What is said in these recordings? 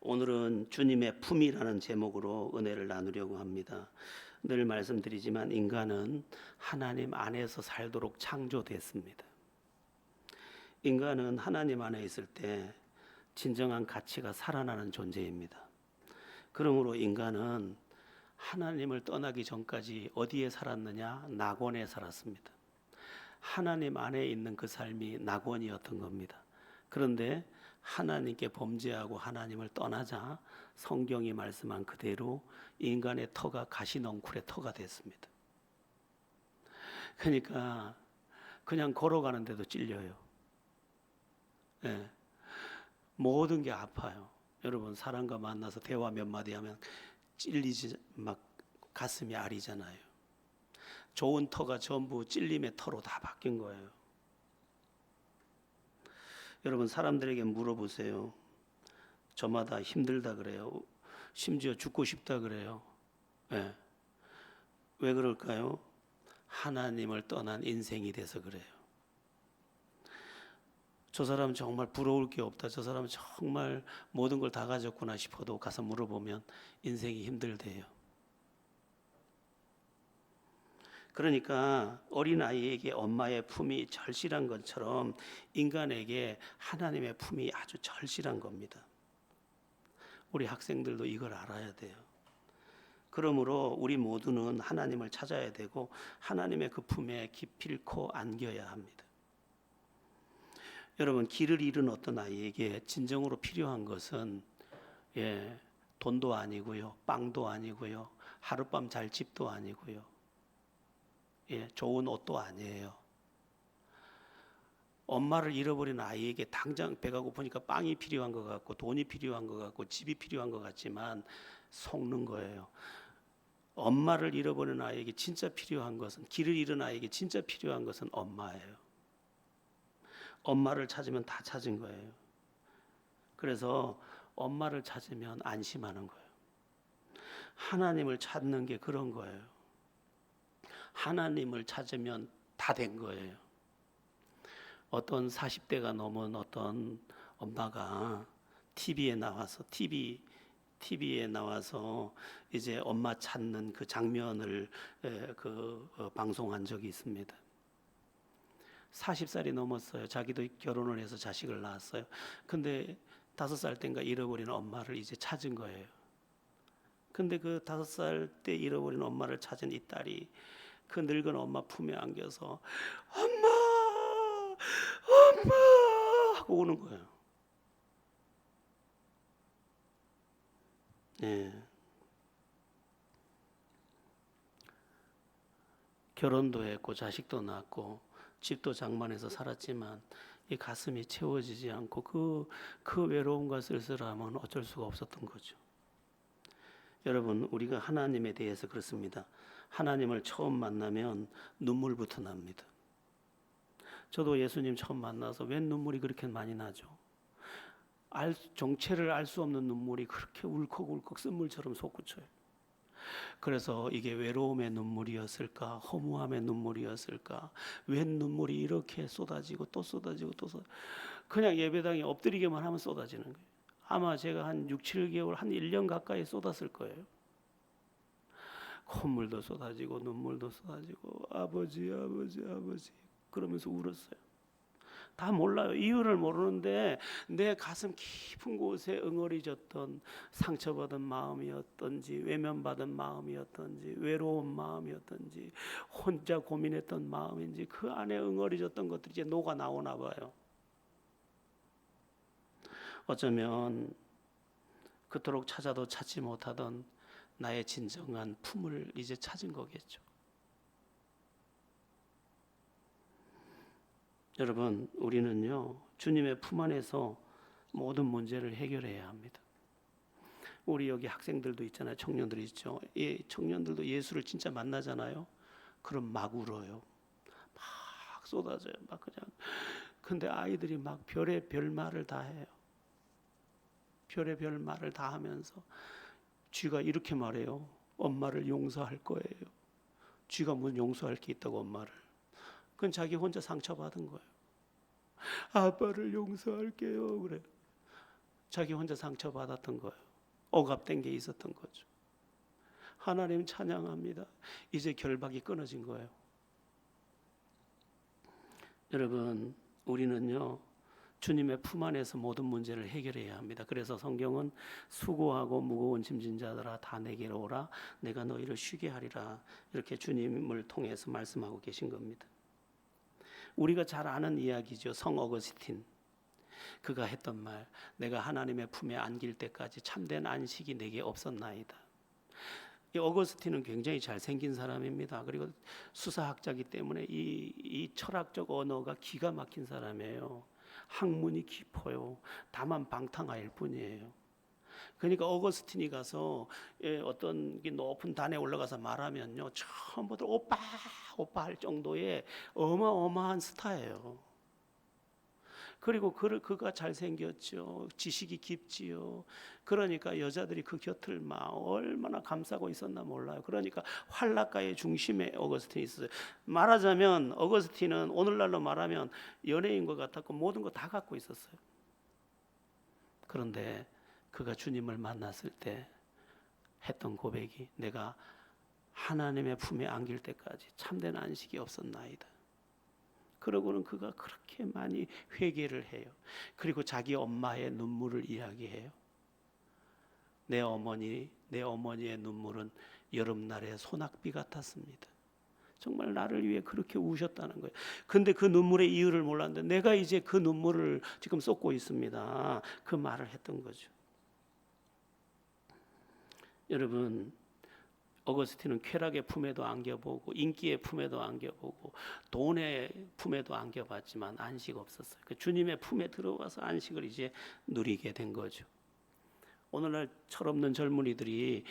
오늘은 주님의 품이라는 제목으로 은혜를 나누려고 합니다. 늘 말씀드리지만 인간은 하나님 안에서 살도록 창조됐습니다. 인간은 하나님 안에 있을 때 진정한 가치가 살아나는 존재입니다. 그러므로 인간은 하나님을 떠나기 전까지 어디에 살았느냐? 낙원에 살았습니다. 하나님 안에 있는 그 삶이 낙원이었던 겁니다. 그런데 하나님께 범죄하고 하나님을 떠나자 성경이 말씀한 그대로 인간의 터가 가시넝쿨의 터가 됐습니다. 그러니까 그냥 걸어가는데도 찔려요. 예. 모든 게 아파요. 여러분 사람과 만나서 대화 몇 마디 하면 찔리지 막 가슴이 아리잖아요. 좋은 터가 전부 찔림의 터로 다 바뀐 거예요. 여러분 사람들에게 물어보세요. 저마다 힘들다 그래요. 심지어 죽고 싶다 그래요. 네. 왜 그럴까요? 하나님을 떠난 인생이 돼서 그래요. 저 사람 정말 부러울 게 없다. 저 사람 정말 모든 걸 다 가졌구나 싶어도 가서 물어보면 인생이 힘들대요. 그러니까 어린아이에게 엄마의 품이 절실한 것처럼 인간에게 하나님의 품이 아주 절실한 겁니다. 우리 학생들도 이걸 알아야 돼요. 그러므로 우리 모두는 하나님을 찾아야 되고 하나님의 그 품에 기필코 안겨야 합니다. 여러분 길을 잃은 어떤 아이에게 진정으로 필요한 것은 돈도 아니고요, 빵도 아니고요, 하룻밤 잘 집도 아니고요, 좋은 옷도 아니에요. 엄마를 잃어버린 아이에게 당장 배가 고프니까 빵이 필요한 것 같고 돈이 필요한 것 같고 집이 필요한 것 같지만 속는 거예요. 엄마를 잃어버린 아이에게 진짜 필요한 것은, 길을 잃은 아이에게 진짜 필요한 것은 엄마예요. 엄마를 찾으면 다 찾은 거예요. 그래서 엄마를 찾으면 안심하는 거예요. 하나님을 찾는 게 그런 거예요. 하나님을 찾으면 다 된 거예요. 어떤 40대가 넘은 어떤 엄마가 TV에 나와서 이제 엄마 찾는 그 장면을 방송한 적이 있습니다. 40살이 넘었어요. 자기도 결혼을 해서 자식을 낳았어요. 근데 5살 때인가 잃어버린 엄마를 이제 찾은 거예요. 근데 그 5살 때 잃어버린 엄마를 찾은 이 딸이 그 늙은 엄마 품에 안겨서 엄마 하고 우는 거예요. 결혼도 했고 자식도 낳고 집도 장만해서 살았지만 이 가슴이 채워지지 않고 그 외로움과 쓸쓸함은 어쩔 수가 없었던 거죠. 여러분 우리가 하나님에 대해서 그렇습니다. 하나님을 처음 만나면 눈물부터 납니다. 저도 예수님 처음 만나서 웬 눈물이 그렇게 많이 나죠? 정체를 알 수 없는 눈물이 그렇게 울컥울컥 쓴물처럼 솟구쳐요. 그래서 이게 외로움의 눈물이었을까, 허무함의 눈물이었을까, 웬 눈물이 이렇게 쏟아지고 또 쏟아지고 또 쏟아지고, 그냥 예배당에 엎드리기만 하면 쏟아지는 거예요. 아마 제가 한 6, 7개월, 한 1년 가까이 쏟았을 거예요. 콧물도 쏟아지고 눈물도 쏟아지고 아버지 그러면서 울었어요. 다 몰라요. 이유를 모르는데 내 가슴 깊은 곳에 응어리졌던 상처받은 마음이었던지 외면받은 마음이었던지 외로운 마음이었던지 혼자 고민했던 마음인지 그 안에 응어리졌던 것들이 이제 녹아 나오나 봐요. 어쩌면 그토록 찾아도 찾지 못하던 나의 진정한 품을 이제 찾은 거겠죠. 여러분 우리는요 주님의 품 안에서 모든 문제를 해결해야 합니다. 우리 여기 학생들도 있잖아요. 청년들이 있죠. 청년들도 예수를 진짜 만나잖아요. 그럼 막 울어요. 막 쏟아져요. 막 그냥. 근데 아이들이 막 별의 별 말을 다 해요. 별의 별 말을 다 하면서 쥐가 이렇게 말해요. 엄마를 용서할 거예요. 쥐가 무슨 용서할 게 있다고 엄마를. 그건 자기 혼자 상처받은 거예요. 아빠를 용서할게요. 그래. 자기 혼자 상처받았던 거예요. 억압된 게 있었던 거죠. 하나님 찬양합니다. 이제 결박이 끊어진 거예요. 여러분, 우리는요 주님의 품 안에서 모든 문제를 해결해야 합니다. 그래서 성경은 수고하고 무거운 짐진 자들아 다 내게로 오라 내가 너희를 쉬게 하리라 이렇게 주님을 통해서 말씀하고 계신 겁니다. 우리가 잘 아는 이야기죠. 성 어거스틴 그가 했던 말, 내가 하나님의 품에 안길 때까지 참된 안식이 내게 없었나이다. 이 어거스틴은 굉장히 잘생긴 사람입니다. 그리고 수사학자이기 때문에 이 철학적 언어가 기가 막힌 사람이에요. 학문이 깊어요. 다만 방탕할 뿐이에요. 그러니까 어거스틴이 가서 어떤 높은 단에 올라가서 말하면요 처음부터 오빠 오빠 할 정도의 어마어마한 스타예요. 그리고 그가 잘생겼죠. 지식이 깊지요. 그러니까 여자들이 그 곁을 막 얼마나 감싸고 있었나 몰라요. 그러니까 활락가의 중심에 어거스틴이 있어요. 말하자면 어거스틴은 오늘날로 말하면 연예인과 같았고 모든 거 다 갖고 있었어요. 그런데 그가 주님을 만났을 때 했던 고백이 내가 하나님의 품에 안길 때까지 참된 안식이 없었나이다. 그러고는 그가 그렇게 많이 회개를 해요. 그리고 자기 엄마의 눈물을 이야기해요. 내 어머니의 눈물은 여름날의 소낙비 같았습니다. 정말 나를 위해 그렇게 우셨다는 거예요. 근데 그 눈물의 이유를 몰랐는데 내가 이제 그 눈물을 지금 쏟고 있습니다. 그 말을 했던 거죠. 여러분, 어거스틴은 쾌락의 품에도 안겨보고 인기의 품에도 안겨보고 돈의 품에도 안겨봤지만 안식 없었어요. 그 주님의 품에 들어와서 안식을 이제 누리게 된 거죠. 오늘날 철없는 젊은이들이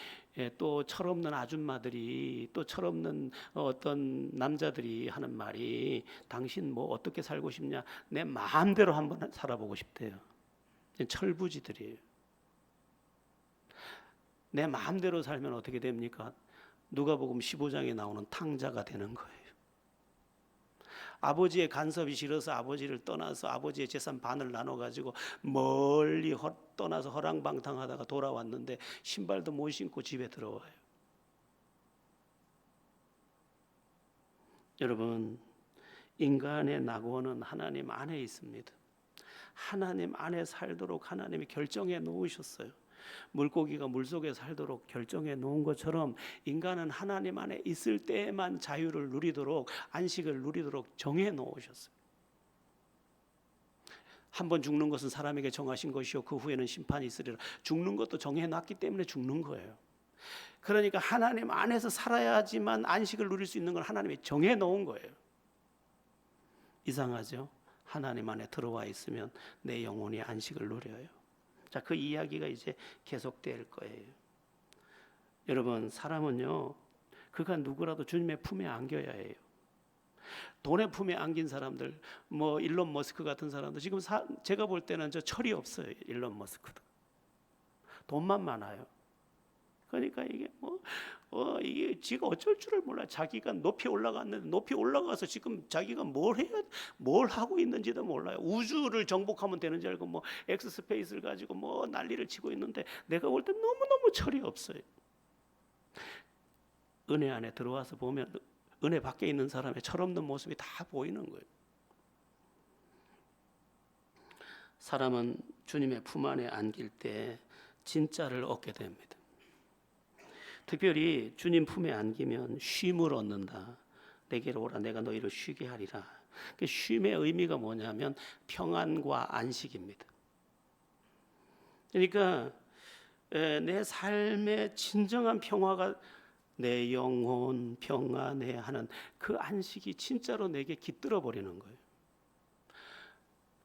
또 철없는 아줌마들이 또 철없는 어떤 남자들이 하는 말이 당신 뭐 어떻게 살고 싶냐 내 마음대로 한번 살아보고 싶대요. 철부지들이에요. 내 마음대로 살면 어떻게 됩니까? 누가복음 15장에 나오는 탕자가 되는 거예요. 아버지의 간섭이 싫어서 아버지를 떠나서 아버지의 재산 반을 나눠가지고 멀리 떠나서 허랑방탕하다가 돌아왔는데 신발도 못 신고 집에 들어와요. 여러분, 인간의 낙원은 하나님 안에 있습니다. 하나님 안에 살도록 하나님이 결정해 놓으셨어요. 물고기가 물속에 살도록 결정해 놓은 것처럼 인간은 하나님 안에 있을 때에만 자유를 누리도록 안식을 누리도록 정해 놓으셨어요. 한번 죽는 것은 사람에게 정하신 것이요 그 후에는 심판이 있으리라. 죽는 것도 정해 놨기 때문에 죽는 거예요. 그러니까 하나님 안에서 살아야지만 안식을 누릴 수 있는 걸 하나님이 정해 놓은 거예요. 이상하죠? 하나님 안에 들어와 있으면 내 영혼이 안식을 누려요. 자, 그 이야기가 이제 계속될 거예요. 여러분, 사람은요, 그가 누구라도 주님의 품에 안겨야 해요. 돈의 품에 안긴 사람들, 뭐 일론 머스크 같은 사람들 지금 제가 볼 때는 저 철이 없어요. 일론 머스크도 돈만 많아요. 그러니까 이게 이게 지가 어쩔 줄을 몰라. 자기가 높이 올라갔는데 높이 올라가서 지금 자기가 뭘 하고 있는지도 몰라요. 우주를 정복하면 되는 줄 알고 뭐 엑스스페이스를 가지고 뭐 난리를 치고 있는데 내가 볼 때 너무너무 철이 없어요. 은혜 안에 들어와서 보면 은혜 밖에 있는 사람의 철없는 모습이 다 보이는 거예요. 사람은 주님의 품 안에 안길 때 진짜를 얻게 됩니다. 특별히 주님 품에 안기면 쉼을 얻는다. 내게로 오라 내가 너희를 쉬게 하리라. 그 쉼의 의미가 뭐냐면 평안과 안식입니다. 그러니까 내 삶의 진정한 평화가 내 영혼 평안해 하는 그 안식이 진짜로 내게 깃들어 버리는 거예요.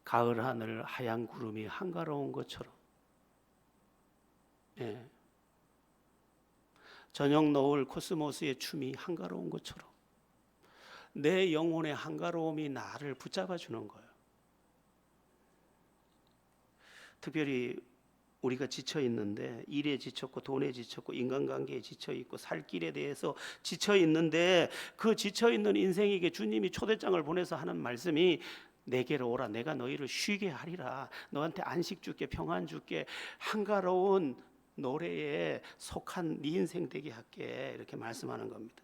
가을 하늘 하얀 구름이 한가로운 것처럼, 저녁 노을 코스모스의 춤이 한가로운 것처럼 내 영혼의 한가로움이 나를 붙잡아 주는 거예요. 특별히 우리가 지쳐 있는데 일에 지쳤고 돈에 지쳤고 인간관계에 지쳐 있고 살 길에 대해서 지쳐 있는데 그 지쳐 있는 인생에게 주님이 초대장을 보내서 하는 말씀이 내게로 오라. 내가 너희를 쉬게 하리라. 너한테 안식 줄게, 평안 줄게, 한가로운 노래에 속한 네 인생 되게 할게. 이렇게 말씀하는 겁니다.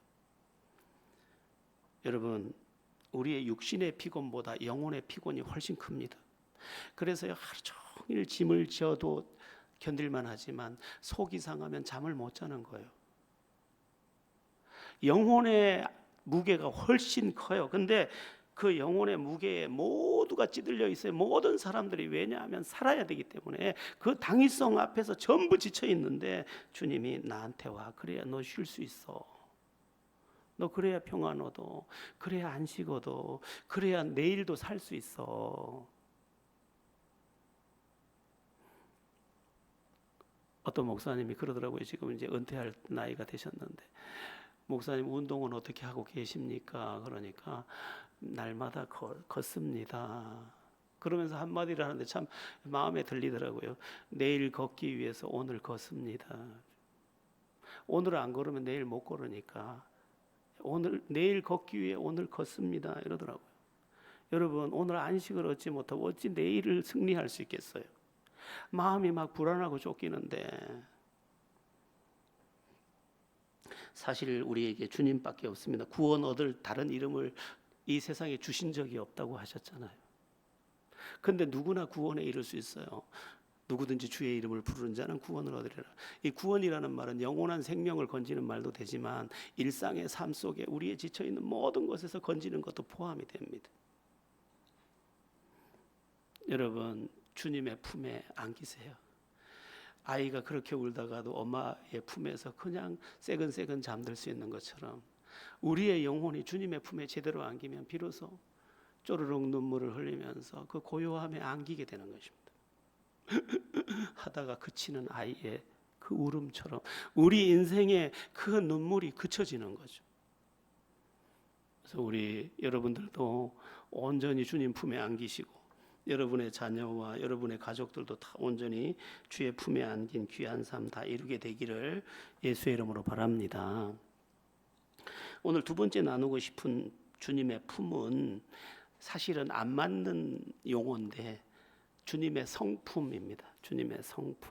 여러분, 우리의 육신의 피곤보다 영혼의 피곤이 훨씬 큽니다. 그래서 하루 종일 짐을 지어도 견딜만 하지만 속이 상하면 잠을 못 자는 거예요. 영혼의 무게가 훨씬 커요. 근데 그 영혼의 무게에 모두가 찌들려 있어요. 모든 사람들이. 왜냐하면 살아야 되기 때문에 그 당위성 앞에서 전부 지쳐 있는데 주님이 나한테 와. 그래야 너 쉴 수 있어. 너 그래야 평안 얻어. 그래야 안식 얻어. 그래야 내일도 살 수 있어. 어떤 목사님이 그러더라고요. 지금 이제 은퇴할 나이가 되셨는데, 목사님 운동은 어떻게 하고 계십니까? 그러니까 날마다 걷습니다. 그러면서 한마디를 하는데 참 마음에 들리더라고요. 내일 걷기 위해서 오늘 걷습니다. 오늘 안 걸으면 내일 못 걸으니까 내일 걷기 위해 오늘 걷습니다. 이러더라고요. 여러분, 오늘 안식을 얻지 못하고 어찌 내일을 승리할 수 있겠어요? 마음이 막 불안하고 쫓기는데, 사실 우리에게 주님밖에 없습니다. 구원 얻을 다른 이름을 이 세상에 주신 적이 없다고 하셨잖아요. 근데 누구나 구원에 이를 수 있어요. 누구든지 주의 이름을 부르는 자는 구원을 얻으리라. 이 구원이라는 말은 영원한 생명을 건지는 말도 되지만 일상의 삶 속에 우리의 지쳐있는 모든 것에서 건지는 것도 포함이 됩니다. 여러분, 주님의 품에 안기세요. 아이가 그렇게 울다가도 엄마의 품에서 그냥 새근새근 잠들 수 있는 것처럼 우리의 영혼이 주님의 품에 제대로 안기면 비로소 쪼르륵 눈물을 흘리면서 그 고요함에 안기게 되는 것입니다. 하다가 그치는 아이의 그 울음처럼 우리 인생의 그 눈물이 그쳐지는 거죠. 그래서 우리 여러분들도 온전히 주님 품에 안기시고 여러분의 자녀와 여러분의 가족들도 다 온전히 주의 품에 안긴 귀한 삶 다 이루게 되기를 예수의 이름으로 바랍니다. 오늘 두 번째 나누고 싶은 주님의 품은 사실은 안 맞는 용어인데 주님의 성품입니다. 주님의 성품.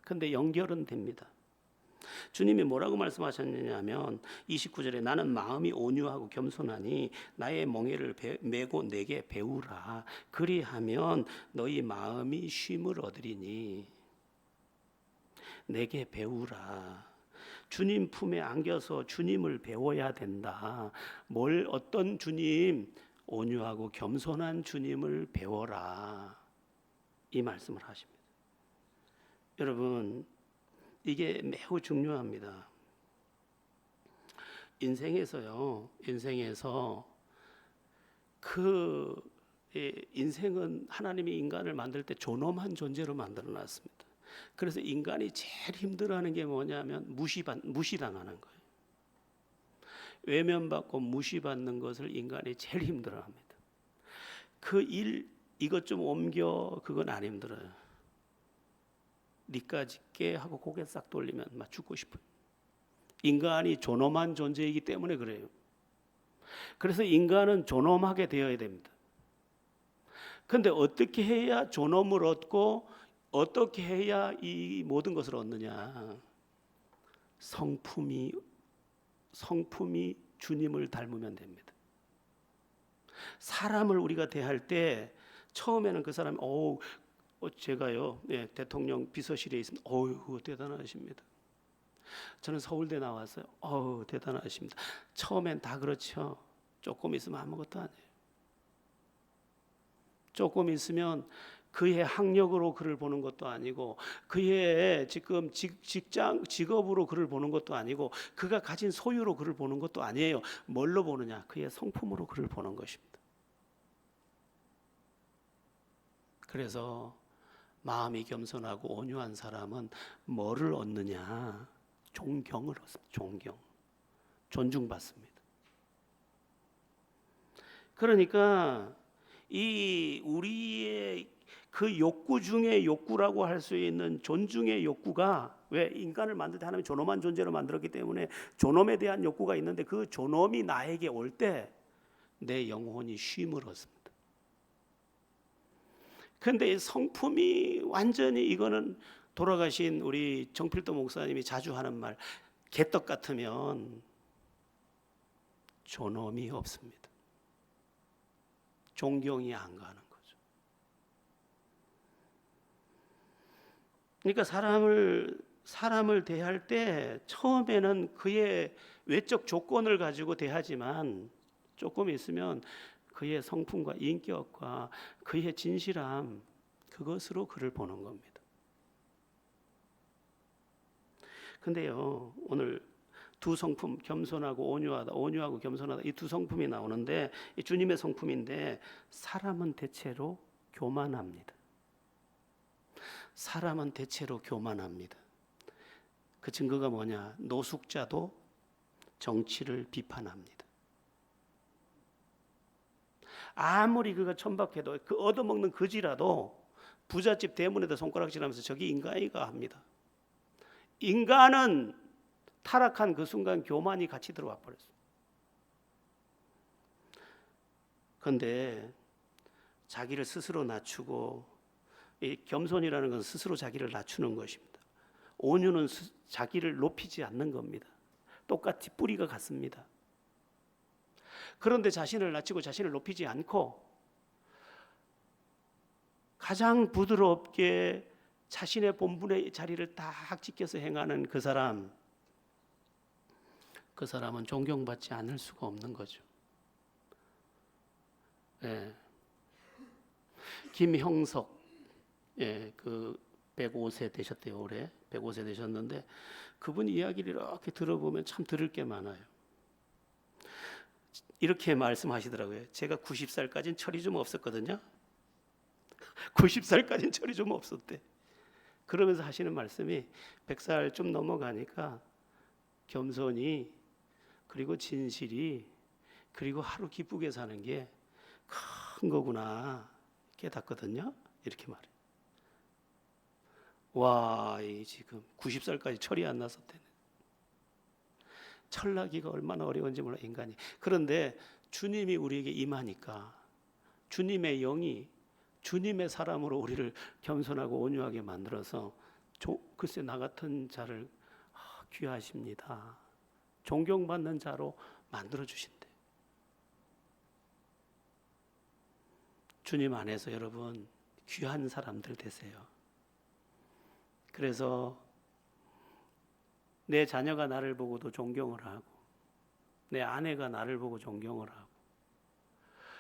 근데 연결은 됩니다. 주님이 뭐라고 말씀하셨느냐면 29절에 나는 마음이 온유하고 겸손하니 나의 멍에를 메고 내게 배우라. 그리하면 너희 마음이 쉼을 얻으리니. 내게 배우라. 주님 품에 안겨서 주님을 배워야 된다. 어떤 주님? 온유하고 겸손한 주님을 배워라. 이 말씀을 하십니다. 여러분, 이게 매우 중요합니다. 인생에서 인생은 하나님이 인간을 만들 때 존엄한 존재로 만들어 놨습니다. 그래서 인간이 제일 힘들어하는 게 뭐냐면 무시당하는 거예요. 외면받고 무시받는 것을 인간이 제일 힘들어합니다. 이것 좀 옮겨, 그건 안 힘들어요. 니까지 깨 하고 고개 싹 돌리면 막 죽고 싶어요. 인간이 존엄한 존재이기 때문에 그래요. 그래서 인간은 존엄하게 되어야 됩니다. 근데 어떻게 해야 존엄을 얻고 어떻게 해야 이 모든 것을 얻느냐? 성품이 주님을 닮으면 됩니다. 사람을 우리가 대할 때 처음에는 그 사람이 제가요, 대통령 비서실에 있으면 대단하십니다. 저는 서울대 나왔어요. 대단하십니다. 처음엔 다 그렇죠. 조금 있으면 아무것도 아니에요. 조금 있으면 그의 학력으로 그를 보는 것도 아니고 그의 지금 직업으로 그를 보는 것도 아니고 그가 가진 소유로 그를 보는 것도 아니에요. 뭘로 보느냐? 그의 성품으로 그를 보는 것입니다. 그래서 마음이 겸손하고 온유한 사람은 뭐를 얻느냐? 존경을 얻습니다. 존중받습니다. 그러니까 이 우리의 그 욕구 중에 욕구라고 할 수 있는 존중의 욕구가, 왜 인간을 만들 때 하나님이 존엄한 존재로 만들었기 때문에 존엄에 대한 욕구가 있는데 그 존엄이 나에게 올 때 내 영혼이 쉼을 얻습니다. 근데 이 성품이 완전히 이거는 돌아가신 우리 정필도 목사님이 자주 하는 말, 개떡 같으면 존엄이 없습니다. 존경이 안 가는 거죠. 그러니까 사람을 대할 때 처음에는 그의 외적 조건을 가지고 대하지만 조금 있으면 그의 성품과 인격과 그의 진실함, 그것으로 그를 보는 겁니다. 근데요, 오늘 두 성품, 겸손하고 온유하다, 온유하고 겸손하다, 이 두 성품이 나오는데 이 주님의 성품인데, 사람은 대체로 교만합니다. 사람은 대체로 교만합니다. 그 증거가 뭐냐? 노숙자도 정치를 비판합니다. 아무리 그가 천박해도, 그 얻어먹는 거지라도 부잣집 대문에다 손가락질하면서 저기 인간이가 합니다. 인간은 타락한 그 순간 교만이 같이 들어와 버렸어요. 그런데 자기를 스스로 낮추고, 이 겸손이라는 건 스스로 자기를 낮추는 것입니다. 온유는 자기를 높이지 않는 겁니다. 똑같이 뿌리가 같습니다. 그런데 자신을 낮추고 자신을 높이지 않고 가장 부드럽게 자신의 본분의 자리를 딱 지켜서 행하는 그 사람은 존경받지 않을 수가 없는 거죠. 예. 김형석, 그 105세 되셨대요. 올해 105세 되셨는데 그분 이야기를 이렇게 들어보면 참 들을 게 많아요. 이렇게 말씀하시더라고요. 제가 90살까지는 철이 좀 없었거든요. 90살까지는 철이 좀 없었대. 그러면서 하시는 말씀이 100살 좀 넘어가니까 겸손이, 그리고 진실이, 그리고 하루 기쁘게 사는 게 큰 거구나 깨닫거든요. 이렇게 말해요. 와, 이 지금 90살까지 철이 안 났었대네. 철나기가 얼마나 어려운지 몰라, 인간이. 그런데 주님이 우리에게 임하니까 주님의 영이 주님의 사람으로 우리를 겸손하고 온유하게 만들어서 글쎄 나 같은 자를 귀하십니다. 존경받는 자로 만들어 주신대. 주님 안에서 여러분 귀한 사람들 되세요. 그래서 내 자녀가 나를 보고도 존경을 하고, 내 아내가 나를 보고 존경을 하고,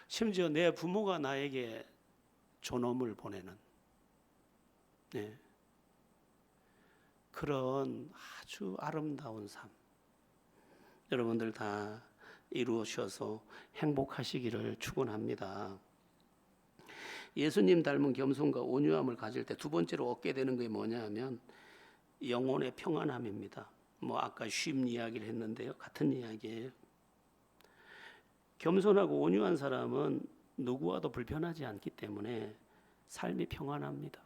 심지어 내 부모가 나에게 존엄을 보내는, 그런 아주 아름다운 삶, 여러분들 다 이루어셔서 행복하시기를 축원합니다. 예수님 닮은 겸손과 온유함을 가질 때 두 번째로 얻게 되는 게 뭐냐 하면 영혼의 평안함입니다. 아까 쉼 이야기를 했는데요, 같은 이야기예요. 겸손하고 온유한 사람은 누구와도 불편하지 않기 때문에 삶이 평안합니다.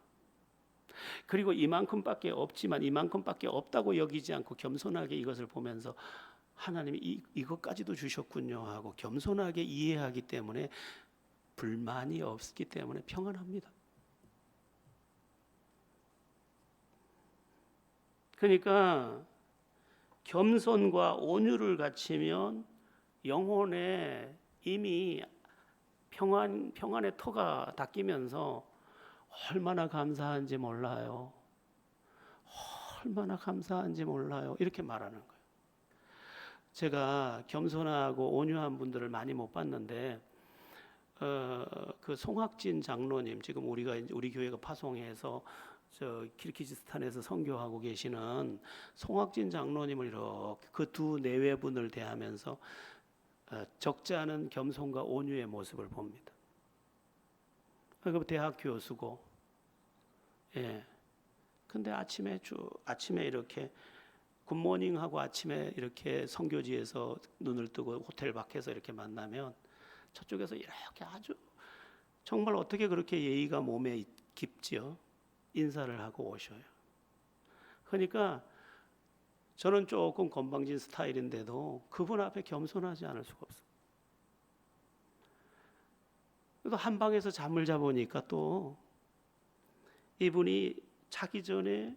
그리고 이만큼밖에 없지만 이만큼밖에 없다고 여기지 않고 겸손하게 이것을 보면서 하나님이 이것까지도 주셨군요 하고 겸손하게 이해하기 때문에 불만이 없기 때문에 평안합니다. 그러니까 겸손과 온유를 갖추면 영혼에 이미 평안의 터가 닦이면서 얼마나 감사한지 몰라요. 얼마나 감사한지 몰라요. 이렇게 말하는 거예요. 제가 겸손하고 온유한 분들을 많이 못 봤는데 그 송학진 장로님, 지금 우리 교회가 파송해서 키르기즈스탄에서 선교하고 계시는 송학진 장로님을 이렇게 그 두 내외분을 대하면서 적지 않은 겸손과 온유의 모습을 봅니다. 그 대학 교수고, 근데 아침에 이렇게 굿모닝 하고 아침에 이렇게 선교지에서 눈을 뜨고 호텔 밖에서 이렇게 만나면 저쪽에서 이렇게 아주 정말 어떻게 그렇게 예의가 몸에 깊지요? 인사를 하고 오셔요. 그러니까 저는 조금 건방진 스타일인데도 그분 앞에 겸손하지 않을 수가 없어요. 또 한 방에서 잠을 자보니까 또 이분이 자기 전에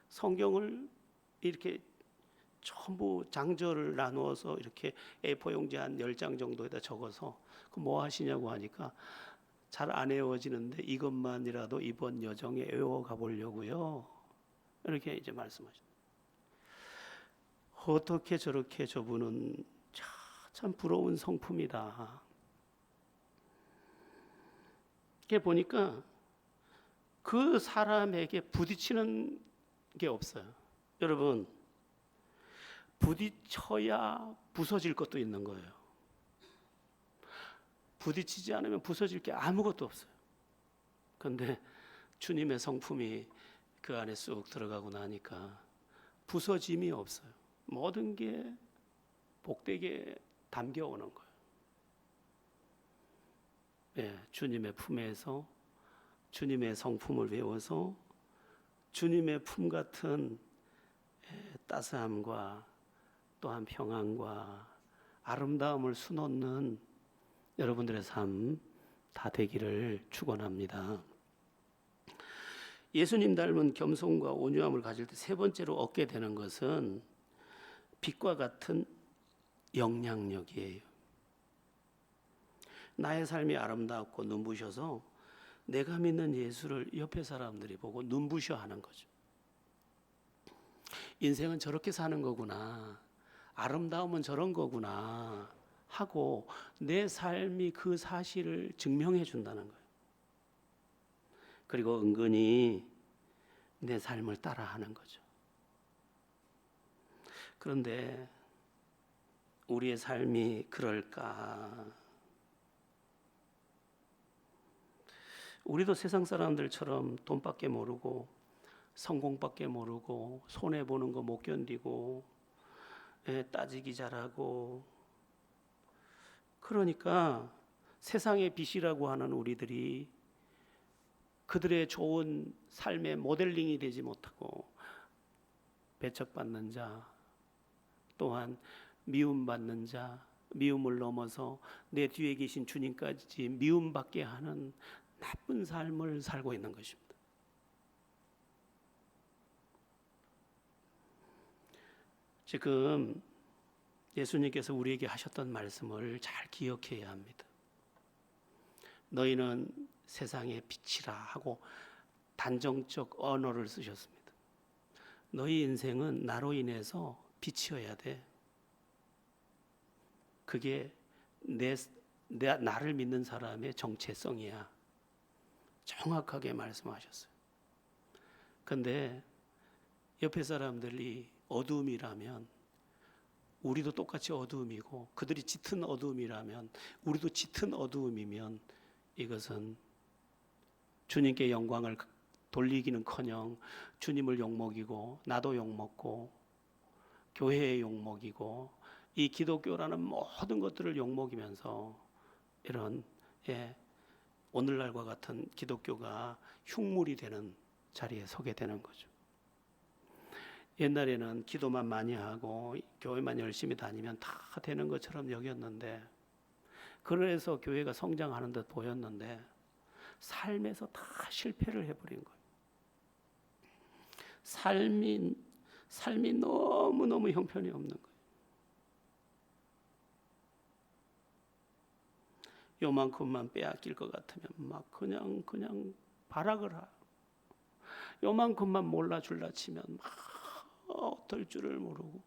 성경을 이렇게 전부 장절을 나누어서 이렇게 A4 용지 한 10장 정도에다 적어서 그 뭐 하시냐고 하니까 잘 안 외워지는데 이것만이라도 이번 여정에 외워가 보려고요. 이렇게 이제 말씀하셨어요. 어떻게 저렇게 저분은 참 부러운 성품이다. 이렇게 보니까 그 사람에게 부딪히는 게 없어요. 여러분, 부딪혀야 부서질 것도 있는 거예요. 부딪히지 않으면 부서질 게 아무것도 없어요. 그런데 주님의 성품이 그 안에 쑥 들어가고 나니까 부서짐이 없어요. 모든 게 복되게 담겨오는 거예요. 예, 주님의 품에서 주님의 성품을 배워서 주님의 품 같은 따스함과 또한 평안과 아름다움을 수놓는 여러분들의 삶 다 되기를 축원합니다. 예수님 닮은 겸손과 온유함을 가질 때 세 번째로 얻게 되는 것은 빛과 같은 영향력이에요. 나의 삶이 아름답고 눈부셔서 내가 믿는 예수를 옆에 사람들이 보고 눈부셔 하는 거죠. 인생은 저렇게 사는 거구나, 아름다움은 저런 거구나 하고 내 삶이 그 사실을 증명해 준다는 거예요. 그리고 은근히 내 삶을 따라하는 거죠. 그런데 우리의 삶이 그럴까? 우리도 세상 사람들처럼 돈밖에 모르고 성공밖에 모르고 손해보는 거 못 견디고 따지기 잘하고, 그러니까 세상의 빛이라고 하는 우리들이 그들의 좋은 삶의 모델링이 되지 못하고 배척받는 자, 또한 미움받는 자, 미움을 넘어서 내 뒤에 계신 주님까지 미움받게 하는 나쁜 삶을 살고 있는 것입니다. 지금 예수님께서 우리에게 하셨던 말씀을 잘 기억해야 합니다. 너희는 세상의 빛이라 하고 단정적 언어를 쓰셨습니다. 너희 인생은 나로 인해서 빛이어야 돼. 그게 나를 믿는 사람의 정체성이야. 정확하게 말씀하셨어요. 그런데 옆에 사람들이 어두움이라면 우리도 똑같이 어두움이고, 그들이 짙은 어두움이라면 우리도 짙은 어두움이면 이것은 주님께 영광을 돌리기는커녕 주님을 욕먹이고 나도 욕먹고 교회의 욕먹이고 이 기독교라는 모든 것들을 욕먹이면서 이런 오늘날과 같은 기독교가 흉물이 되는 자리에 서게 되는 거죠. 옛날에는 기도만 많이 하고 교회만 열심히 다니면 다 되는 것처럼 여겼는데, 그래서 교회가 성장하는 듯 보였는데 삶에서 다 실패를 해버린 거예요. 삶이 너무너무 형편이 없는 거예요. 요만큼만 빼앗길 것 같으면 막 그냥 발악을 하고, 요만큼만 몰라줄라 치면 막 어떨 줄을 모르고,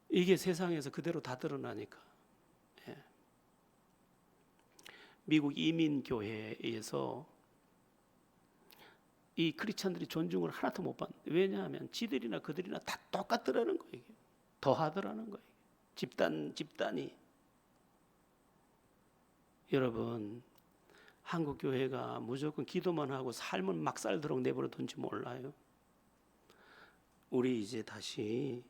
이게 세상에서 그대로 다 드러나니까. 미국 이민교회에서 이 크리스찬들이 존중을 하나도 못 받는, 왜냐하면 지들이나 그들이나 다 똑같더라는 거예요. 더 하더라는 거예요. 집단이. 여러분, 한국 교회가 무조건 기도만 하고 삶은 막 살도록 내버려둔지 몰라요. 우리 이제 다시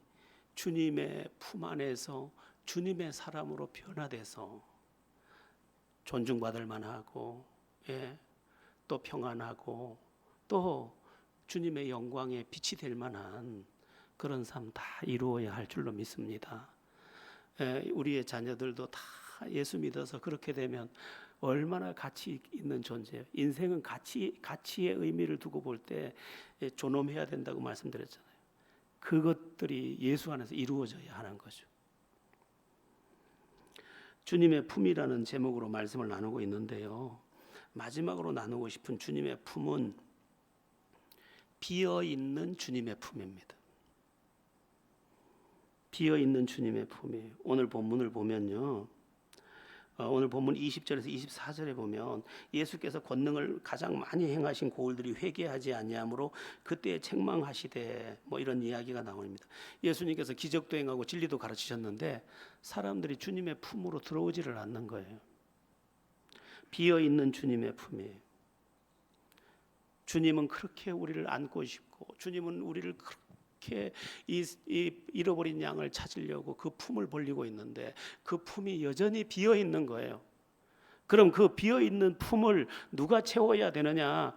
주님의 품 안에서 주님의 사람으로 변화돼서 존중받을 만하고, 또 평안하고, 또 주님의 영광에 빛이 될 만한 그런 삶 다 이루어야 할 줄로 믿습니다. 우리의 자녀들도 다 예수 믿어서 그렇게 되면 얼마나 가치 있는 존재예요. 인생은 가치의 의미를 두고 볼 때 존엄해야 된다고 말씀드렸잖아요. 그것들이 예수 안에서 이루어져야 하는 거죠. 주님의 품이라는 제목으로 말씀을 나누고 있는데요. 마지막으로 나누고 싶은 주님의 품은 비어있는 주님의 품입니다. 비어있는 주님의 품이에요. 오늘 본문을 보면요. 오늘 본문 20절에서 24절에 보면 예수께서 권능을 가장 많이 행하신 고을들이 회개하지 아니하므로 그때에 책망하시되 뭐 이런 이야기가 나옵니다. 예수님께서 기적도 행하고 진리도 가르치셨는데 사람들이 주님의 품으로 들어오지를 않는 거예요. 비어있는 주님의 품이에요. 주님은 그렇게 우리를 안고 싶고 주님은 우리를 그렇게 이 잃어버린 양을 찾으려고 그 품을 벌리고 있는데 그 품이 여전히 비어 있는 거예요. 그럼 그 비어 있는 품을 누가 채워야 되느냐?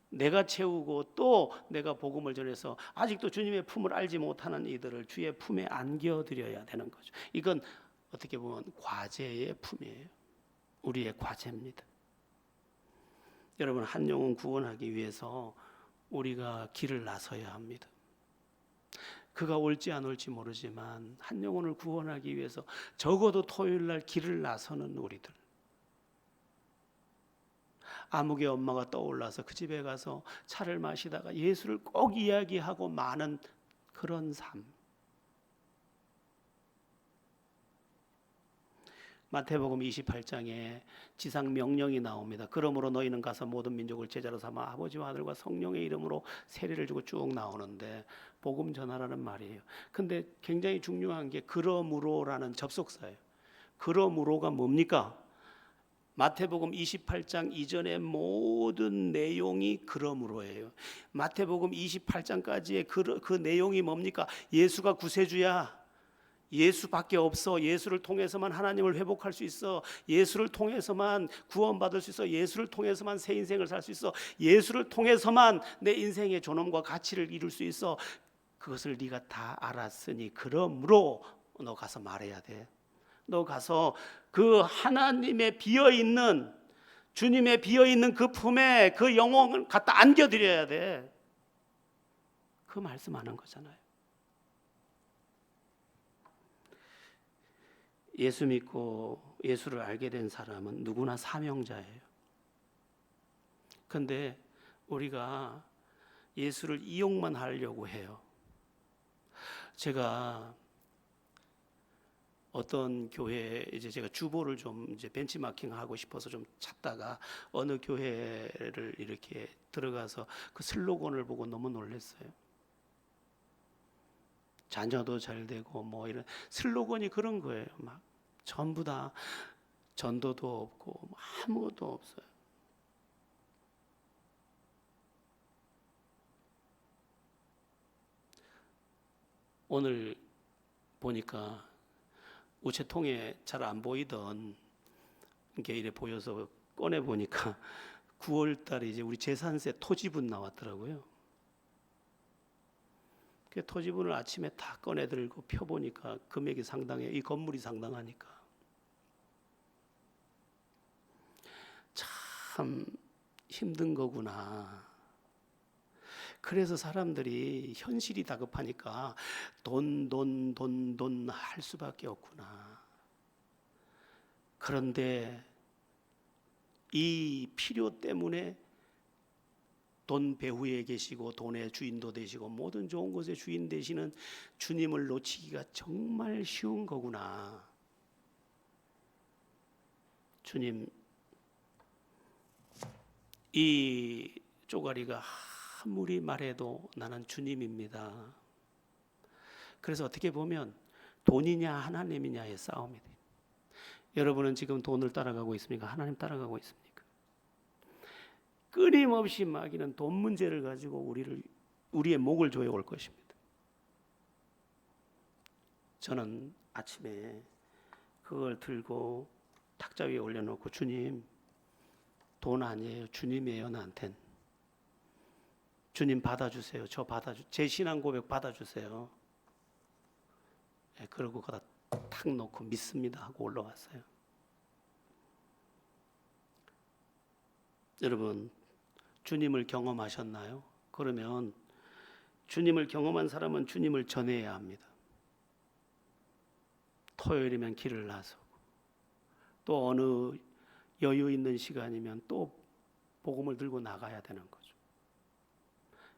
내가 채우고 또 내가 복음을 전해서 아직도 주님의 품을 알지 못하는 이들을 주의 품에 안겨 드려야 되는 거죠. 이건 어떻게 보면 과제의 품이에요. 우리의 과제입니다. 여러분, 한 영혼 구원하기 위해서 우리가 길을 나서야 합니다. 그가 올지 안 올지 모르지만 한 영혼을 구원하기 위해서 적어도 토요일 날 길을 나서는 우리들. 아무개 엄마가 떠올라서 그 집에 가서 차를 마시다가 예수를 꼭 이야기하고 마는 그런 삶. 마태복음 28장에 지상 명령이 나옵니다. 그러므로 너희는 가서 모든 민족을 제자로 삼아 아버지와 아들과 성령의 이름으로 세례를 주고 쭉 나오는데 복음 전하라는 말이에요. 근데 굉장히 중요한 게 그러므로라는 접속사예요. 그러므로가 뭡니까? 마태복음 28장 이전의 모든 내용이 그러므로예요. 마태복음 28장까지의 그 내용이 뭡니까? 예수가 구세주야. 예수밖에 없어. 예수를 통해서만 하나님을 회복할 수 있어. 예수를 통해서만 구원받을 수 있어. 예수를 통해서만 새 인생을 살 수 있어. 예수를 통해서만 내 인생의 존엄과 가치를 이룰 수 있어. 그것을 네가 다 알았으니 그러므로 너 가서 말해야 돼. 너 가서 그 하나님의 비어있는 주님의 비어있는 그 품에 그 영혼을 갖다 안겨드려야 돼. 그 말씀하는 거잖아요. 예수 믿고 예수를 알게 된 사람은 누구나 사명자예요. 그런데 우리가 예수를 이용만 하려고 해요. 제가 어떤 교회 이제 제가 주보를 좀 이제 벤치마킹 하고 싶어서 좀 찾다가 어느 교회를 이렇게 들어가서 그 슬로건을 보고 너무 놀랐어요. 자녀도 잘 되고 뭐 이런 슬로건이 그런 거예요. 막 전부 다 전도도 없고 아무것도 없어요. 오늘 보니까 우체통에 잘 안 보이던 게 이래 보여서 꺼내 보니까 9월 달에 이제 우리 재산세 토지분 나왔더라고요. 그 토지분을 아침에 다 꺼내 들고 펴 보니까 금액이 상당해요. 이 건물이 상당하니까. 참 힘든 거구나. 그래서 사람들이 현실이 다급하니까 돈 할 수밖에 없구나. 그런데 이 필요 때문에 돈 배후에 계시고 돈의 주인도 되시고 모든 좋은 것의 주인 되시는 주님을 놓치기가 정말 쉬운 거구나. 주님, 이 쪼가리가 아무리 말해도 나는 주님입니다. 그래서 어떻게 보면 돈이냐 하나님이냐의 싸움이 돼요. 여러분은 지금 돈을 따라가고 있습니까? 하나님 따라가고 있습니까? 끊임없이 마귀는 돈 문제를 가지고 우리의 목을 조여올 것입니다. 저는 아침에 그걸 들고 탁자 위에 올려놓고 주님, 돈 아니에요. 주님이에요. 나한텐. 주님 받아주세요. 제 신앙 고백 받아주세요. 네, 그러고 거기다 탁 놓고 믿습니다 하고 올라왔어요. 여러분, 주님을 경험하셨나요? 그러면 주님을 경험한 사람은 주님을 전해야 합니다. 토요일이면 길을 나서고, 또 어느 여유 있는 시간이면 또 복음을 들고 나가야 되는 거죠.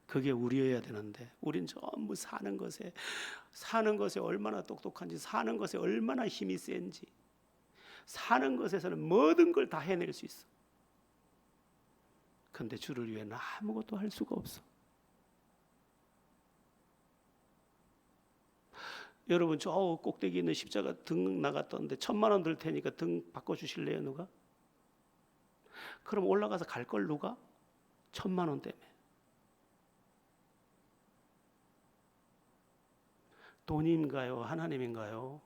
그게 우리여야 되는데, 우린 전부 사는 것에 얼마나 똑똑한지, 사는 것에 얼마나 힘이 센지, 사는 것에서는 모든 걸 다 해낼 수 있어. 그런데 주를 위해는 아무것도 할 수가 없어. 여러분, 저 꼭대기 있는 십자가 등 나갔던데 1,000,000원 들 테니까 등 바꿔주실래요, 누가? 그럼 올라가서 갈 걸 누가? 1,000,000원 때문에. 돈인가요? 하나님인가요?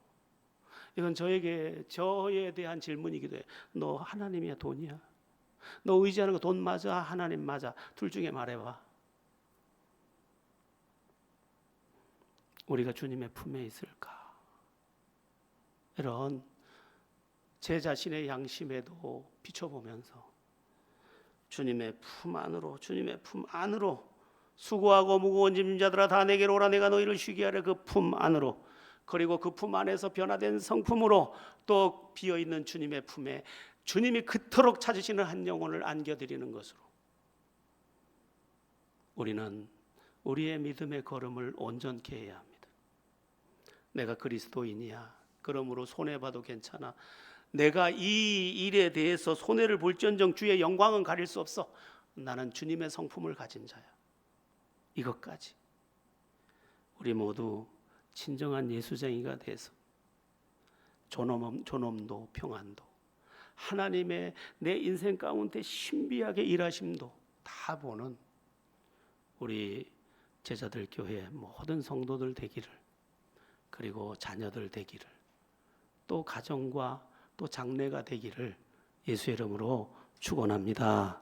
이건 저에 대한 질문이기도 해요. 너 하나님이야, 돈이야? 너 의지하는 거 돈 맞아? 하나님 맞아? 둘 중에 말해봐. 우리가 주님의 품에 있을까? 이런 제 자신의 양심에도 비춰보면서 주님의 품 안으로 수고하고 무거운 짐진 자들아 다 내게로 오라 내가 너희를 쉬게 하려. 그 품 안으로, 그리고 그 품 안에서 변화된 성품으로 또 비어있는 주님의 품에 주님이 그토록 찾으시는 한 영혼을 안겨드리는 것으로 우리는 우리의 믿음의 걸음을 온전케 해야 합니다. 내가 그리스도인이야, 그러므로 손해봐도 괜찮아, 내가 이 일에 대해서 손해를 볼지언정 주의 영광은 가릴 수 없어, 나는 주님의 성품을 가진 자야, 이것까지 우리 모두 진정한 예수쟁이가 돼서 존엄도 평안도 하나님의 내 인생 가운데 신비하게 일하심도 다 보는 우리 제자들 교회 모든 성도들 되기를, 그리고 자녀들 되기를, 또 가정과 또 장래가 되기를 예수의 이름으로 축원합니다.